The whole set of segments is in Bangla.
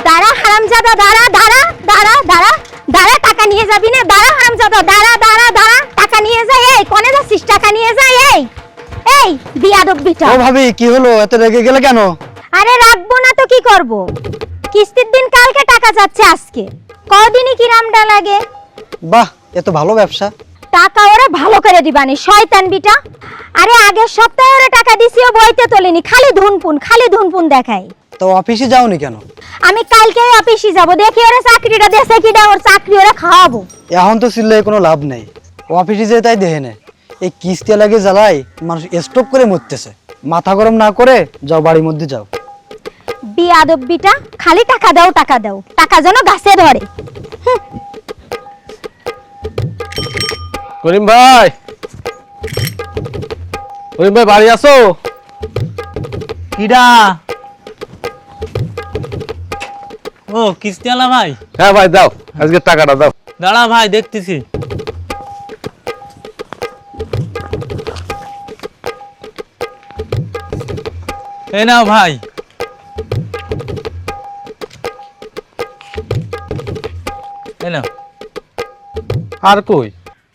দাঁড়া হারামজাদা, দাঁড়া দাঁড়া দাঁড়া দাঁড়া দাঁড়া, টাকা নিয়ে যাবি না? দাঁড়া হারামজাদা, দাঁড়া দাঁড়া দাঁড়া, টাকা নিয়ে যা। এই কোনে যাচ্ছিস? টাকা নিয়ে যা। এই এই বিয়াদব বিটা। ও ভাবি, কি হলো, এত রেগে গেলে কেন? আরে রাখবো না তো কি করব? কিস্তির দিন কালকে, টাকা যাচ্ছে আজকে। কদিনই কি রামডা লাগে। বাহ, এত ভালো ব্যবসা। টাকা ওরা ভালো করে দিবানি, শয়তান বিটা। আরে আগের সপ্তাহে ওরা টাকা দিছিও, বইতে তোলেনি, খালি ধুনপুন দেখাই। তো অফিসে যাওনি কেন? আমি কালকে অফিসে যাব, দেখি ওরা চাকরিটা দেশে কিনা, ওর চাকরি ওরা খাওয়াবো। এখন তো চিল্লাই কোনো লাভ নেই, অফিসে যেয়ে তাই দেখে নে। এই কিস্তি লাগে জ্বালাই মানুষ স্টপ করে মরতেছে। মাথা গরম না করে যাও, বাড়ির মধ্যে যাও। বিয়াদব বিটা, খালি টাকা দাও টাকা দাও, টাকা যেন গাছে ধরে। করিম ভাই, করিম ভাই বাড়ি আসো। কিডা? ও কিস্তিওয়ালা ভাই। হ্যাঁ ভাই দাও, আজকে টাকাটা দাও। দাঁড়া ভাই, দেখতেছি। এই নাও ভাই। এই নাও। আর কই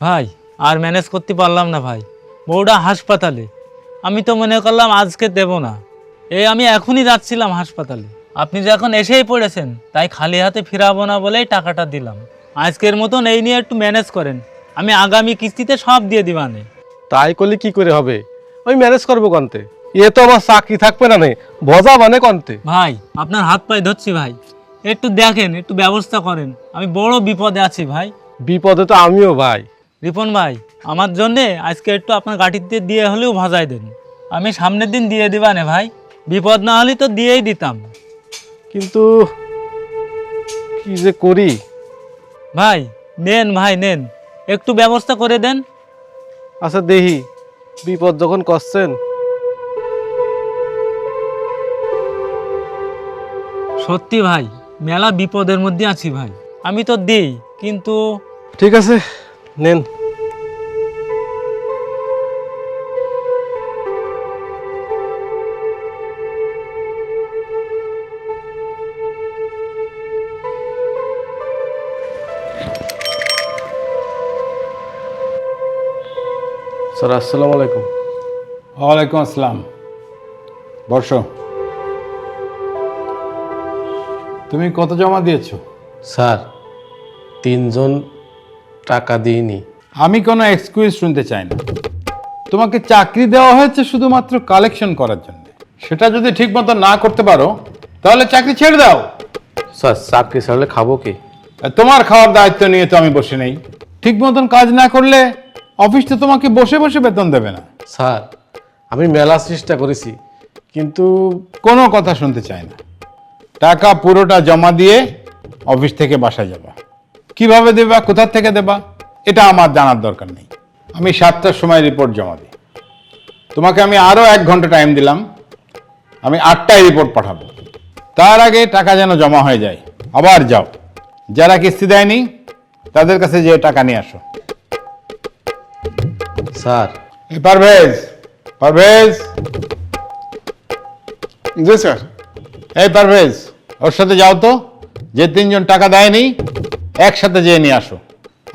ভাই আর ম্যানেজ করতে পারলাম না ভাই, বউটা হাসপাতালে। আমি তো মনে করলাম আজকে দেব না, আমি এখনই যাচ্ছিলাম হাসপাতালে। আপনি যখন এসেই পড়েছেন, তাই খালি হাতে ফিরাবো না বলেই টাকাটা দিলাম। আজকের মতন এই নিয়ে একটু ম্যানেজ করেন, আমি আগামী কিস্তিতে সব দিয়ে দিবানে। তাই করলে কি করে হবে? ওই ম্যানেজ করবো কন্তে, এ তো আমার চাকরি থাকবে না, নে ভজা মানে কন্তে। ভাই আপনার হাত পায়ে ধরছি ভাই, একটু দেখেন, একটু ব্যবস্থা করেন, আমি বড় বিপদে আছি ভাই। বিপদে তো আমিও ভাই। রিপন ভাই, আমার জন্যে আজকে একটু আপনার গাড়িতে দিয়ে হলেও ভাজাই দেন, আমি সামনের দিন দিয়ে দিবানে ভাই। বিপদ না হলে তো দিয়েই দিতাম। কিন্তু কি যে করি। ভাই নেন ভাই নেন, একটু ব্যবস্থা করে দেন। আচ্ছা দেখি, বিপদ যখন করছেন। সত্যি ভাই, মেলা বিপদের মধ্যে আছি ভাই, আমি তো দিই কিন্তু। ঠিক আছে নেন। স্যার আসসালামু আলাইকুম। ওয়ালাইকুম আসসালাম। বর্ষো, তুমি কত জমা দিয়েছো? স্যার 3 জন টাকা দিইনি। আমি কোনো এক্সকিউজ শুনতে চাই না। তোমাকে চাকরি দেওয়া হয়েছে শুধুমাত্র কালেকশন করার জন্য। সেটা যদি ঠিক মতো না করতে পারো, তাহলে চাকরি ছেড়ে দাও। স্যার চাকরি ছাড়লে খাবো কি? আর তোমার খাওয়ার দায়িত্ব নিয়ে তো আমি বসে নেই। ঠিক মতন কাজ না করলে অফিস তো তোমাকে বসে বসে বেতন দেবে না। স্যার আমি মেলা চেষ্টা করেছি, কিন্তু কোনো কথা শুনতে চাই না। টাকা পুরোটা জমা দিয়ে অফিস থেকে বাসায় যাবা। কিভাবে দেবা, কোথা থেকে দেবা, এটা আমার জানার দরকার নেই। আমি 7টার সময় রিপোর্ট জমা দিই। তোমাকে আমি আরও 1 ঘন্টা টাইম দিলাম, আমি 8টায় রিপোর্ট পাঠাবো। তার আগে টাকা যেন জমা হয়ে যায়। আবার যাও, যারা কিস্তি দেয়নি তাদের কাছে যেয়ে টাকা নিয়ে আসো। স্যার। এই পারভেজ, পারভেজ। জি স্যার। এই পারভেজ, ওর সাথে যাও তো, যে 3 জন টাকা দেয়নি একসাথে যেয়ে নিয়ে আসো।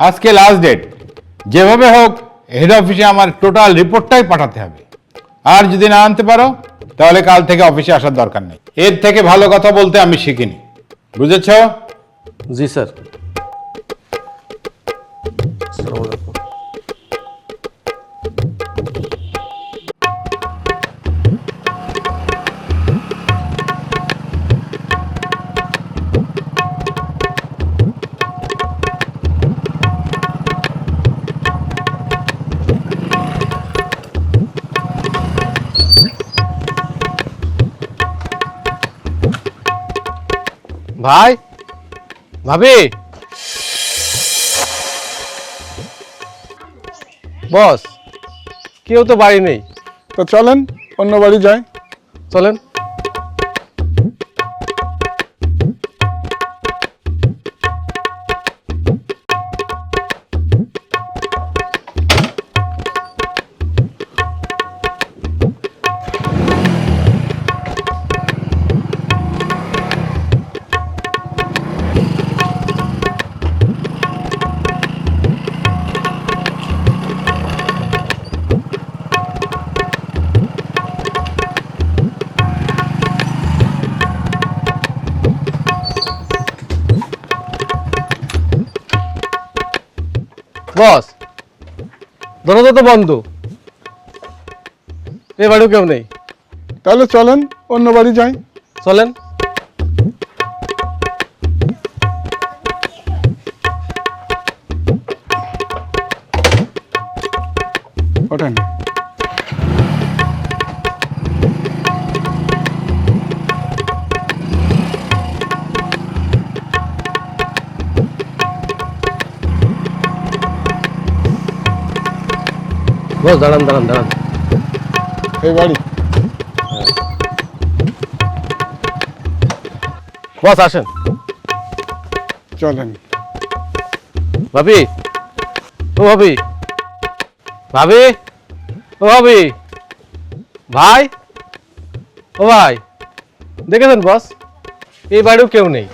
আজকে লাস্ট ডেট, যেভাবে হোক হেড অফিসে আমার টোটাল রিপোর্টটাই পাঠাতে হবে। আর যদি না আনতে পারো, তাহলে কাল থেকে অফিসে আসার দরকার নেই। এর থেকে ভালো কথা বলতে আমি শিখিনি, বুঝেছ? জি স্যার। আসসালামু আলাইকুম। ভাই, ভাবি, বস, কেউ তো বাড়ি নেই। তো চলেন অন্য বাড়ি যাই। চলেন। বস, দরজা তো বন্ধ, এ বাড়িও কেউ নেই। তাহলে চলেন অন্য বাড়ি যাই। চলেন। ওঠেন। বস দাঁড়ান দাঁড়ান দাঁড়ান। এই বাড়ি। বস আসেন। চলেন। ভাবি, ও ভাবি, ভাবি, ও ভাবি, ভাই, ও ভাই, দেখেছেন বস, এই বাড়িও কেউ নেই।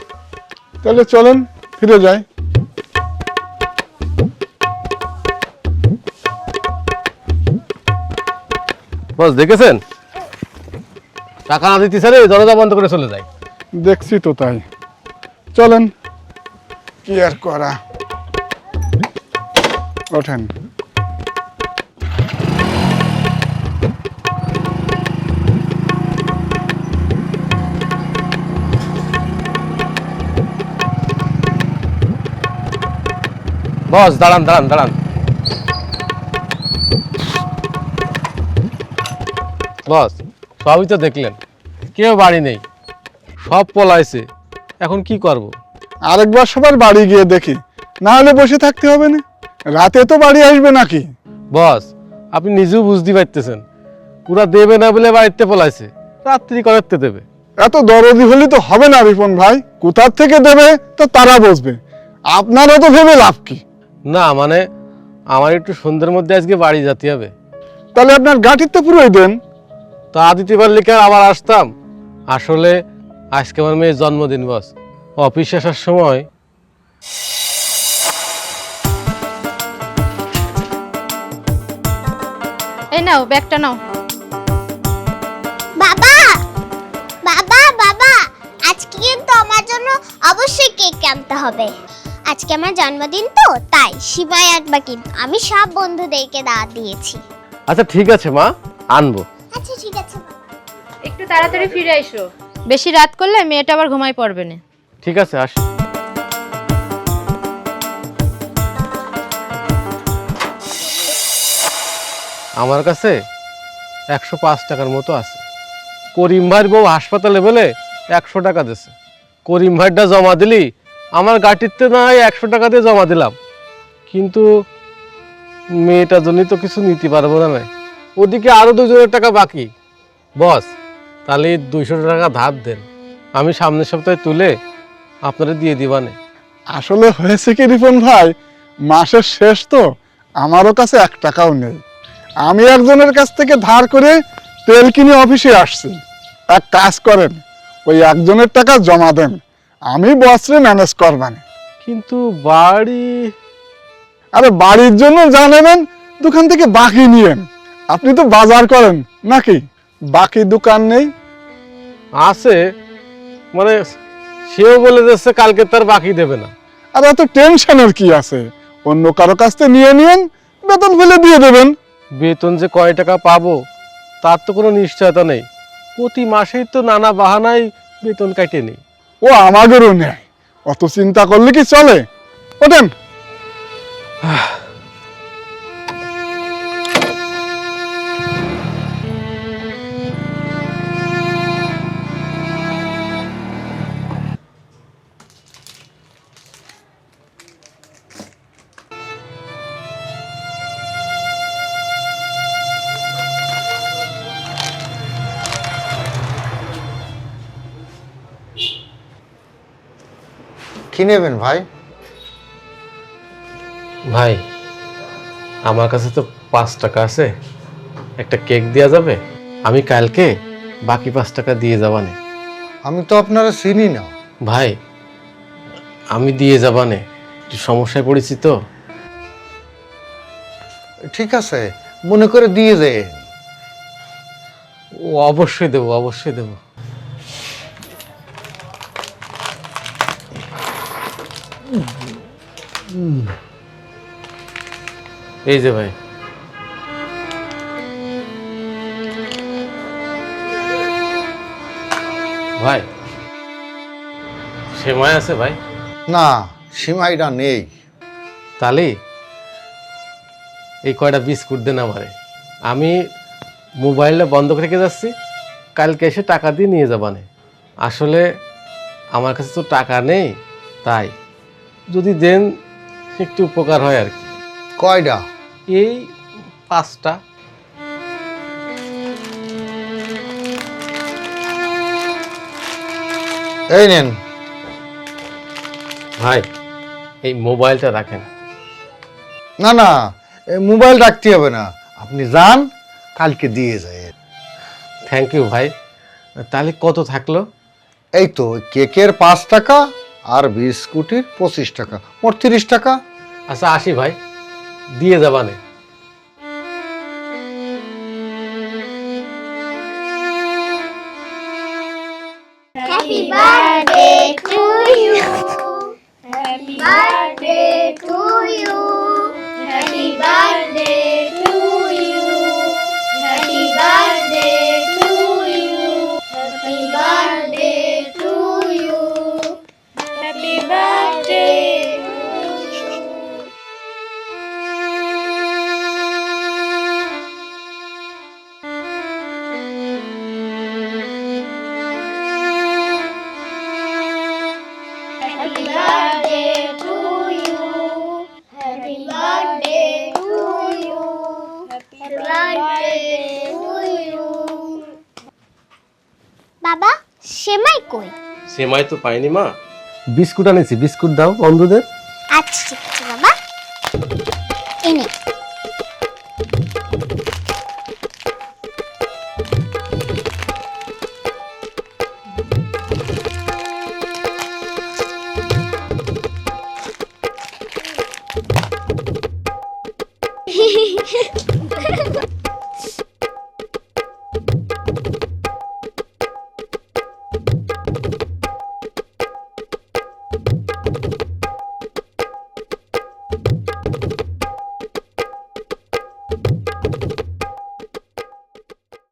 তাহলে চলেন ফিরে যাই। বস দেখেছেন, টাকা না দিতে স্যার দরজা বন্ধ করে চলে যায়। দেখছি তো তাই। চলেন, কি আর করা। ওঠেন। বস দাঁড়ান দাঁড়ান দাঁড়ান। বস সবই তো দেখলেন, কেউ বাড়ি নেই, সব পলাইছে, এখন কি করব? আরেকবার সবার বাড়ি গিয়ে দেখি, না হলে বসে থাকতে হবে না। রাতে তো বাড়ি আসবে নাকি? বস আপনি নিজেও বুঝতে পারতেছেন, পুরা দেবে না বলে বাড়িতে পলাইছে, রাত্রি করতে দেবে। এত দরদি হলে তো হবে না রিপন ভাই। কোথার থেকে দেবে তো তারা বসবে, আপনারও তো ভেবে লাভ কি? না মানে আমার একটু সন্ধ্যের মধ্যে আজকে বাড়ি যেতে হবে। তাহলে আপনার গাঠির তো পুরোই দেন। তা দিতে পারলে কি আর আবার আসতাম? আসলে আজকে আমার মেয়ের জন্মদিন বস, অফিস আসার সময় এই নাও ব্যাগটা নাও। বাবা বাবা বাবা, আজকে কিন্তু আমার জন্য অবশ্যই কেক আনতে হবে। আজকে আমার জন্মদিন তো, তাই শিবাই আসবে, কিন্তু আমি সব বন্ধুদেরকে দাওয়াত দিয়েছি। আচ্ছা ঠিক আছে মা, আনবো। আচ্ছা ঠিক আছে বাবা। একটু তাড়াতাড়ি ফিরে আইসো, বেশি রাত করলে মেয়েটা আবার ঘুমাই পড়বে না। ঠিক আছে আস। আমার কাছে 105 টাকার মতো আছে। করিম ভাইয়ের বউ হাসপাতালে বলে 100 টাকা দিয়েছে। করিম ভাইটা জমা দিলি আমার গাটিতে না হয় 100 টাকা দিয়ে জমা দিলাম, কিন্তু মেয়েটার জন্যই তো কিছু নিতে পারবো না। ওদিকে আরো 2 টাকা বাকি। বস তাহলে 200 টাকা ধার দেন, আমি সামনের সপ্তাহে তুলে আপনারা দিয়ে দিবানে। আসলে হয়েছে কি রিপন ভাই, মাসের শেষ তো, আমারও কাছে 1 টাকাও নেই। আমি একজনের কাছ থেকে ধার করে তেল কিনে অফিসে আসছি। এক কাজ করেন, ওই একজনের টাকা জমা দেন, আমি বসরে ম্যানেজ করবানে। কিন্তু বাড়ি, আরে বাড়ির জন্য যা নেবেন দোকান থেকে বাকি নিয়েন। আপনি তো বাজার করেন নাকি? বাকি দোকান নেই? আছে মানে সেও বলে যাচ্ছে কালকে তার বাকি দেবে না। আর এত টেনশনের কি আছে? অন্য কারো কাছ থেকে নিয়ে নিয়েন, বেতন ফেলে দিয়ে দেবেন। বেতন যে কয় টাকা পাবো তার তো কোনো নিশ্চয়তা নেই, প্রতি মাসেই তো নানা বাহানায় বেতন কাটে নেই। ও আমাদেরও নেয়, অত চিন্তা করলে কি চলে? ওঠেন। কি নেবেন ভাই? ভাই আমার কাছে তো 5 টাকা আছে, একটা কেক দেওয়া যাবে? আমি কালকে বাকি 5 টাকা দিয়ে যাবানে। আমি তো আপনারা চিনি না। ভাই আমি দিয়ে যাবানে, একটু সমস্যায় পড়েছি তো। ঠিক আছে, মনে করে দিয়ে যায়। ও অবশ্যই দেবো, অবশ্যই দেবো। এই যে ভাই, ভাই সেমাই আছে ভাই? না, সিমাইটা নেই। তাহলে এই কয়টা বিস্কুট দেন আমারে, আমি মোবাইলটা বন্ধ করে রেখে যাচ্ছি, কালকে এসে টাকা দিয়ে নিয়ে যাবানে। আসলে আমার কাছে তো টাকা নেই, তাই যদি দেন একটু উপকার হয় আর কি। কয়টা? এই 5টা। এই নেন। ভাই এই মোবাইলটা রাখেন। না না, মোবাইল রাখতে হবে না, আপনি যান, কালকে দিয়ে যায়। থ্যাংক ইউ ভাই। তাহলে কত থাকলো? এই তো কেকের 5 টাকা আর বিস্কুটের 25 টাকা, মোট 30 টাকা। আচ্ছা আসি ভাই, দিয়ে যাবানে। Happy birthday to you. Happy birthday to you. Happy birthday to you. Happy birthday to you. Happy birthday to you. Happy birthday. Happy birthday to you. Happy birthday to you. Happy birthday to you. বাবা, সেমাই কই? সেমাই তো পাইনি মা, বিস্কুট আনেছি, বিস্কুট দাও বন্ধুদের। আচ্ছা ঠিক আছে।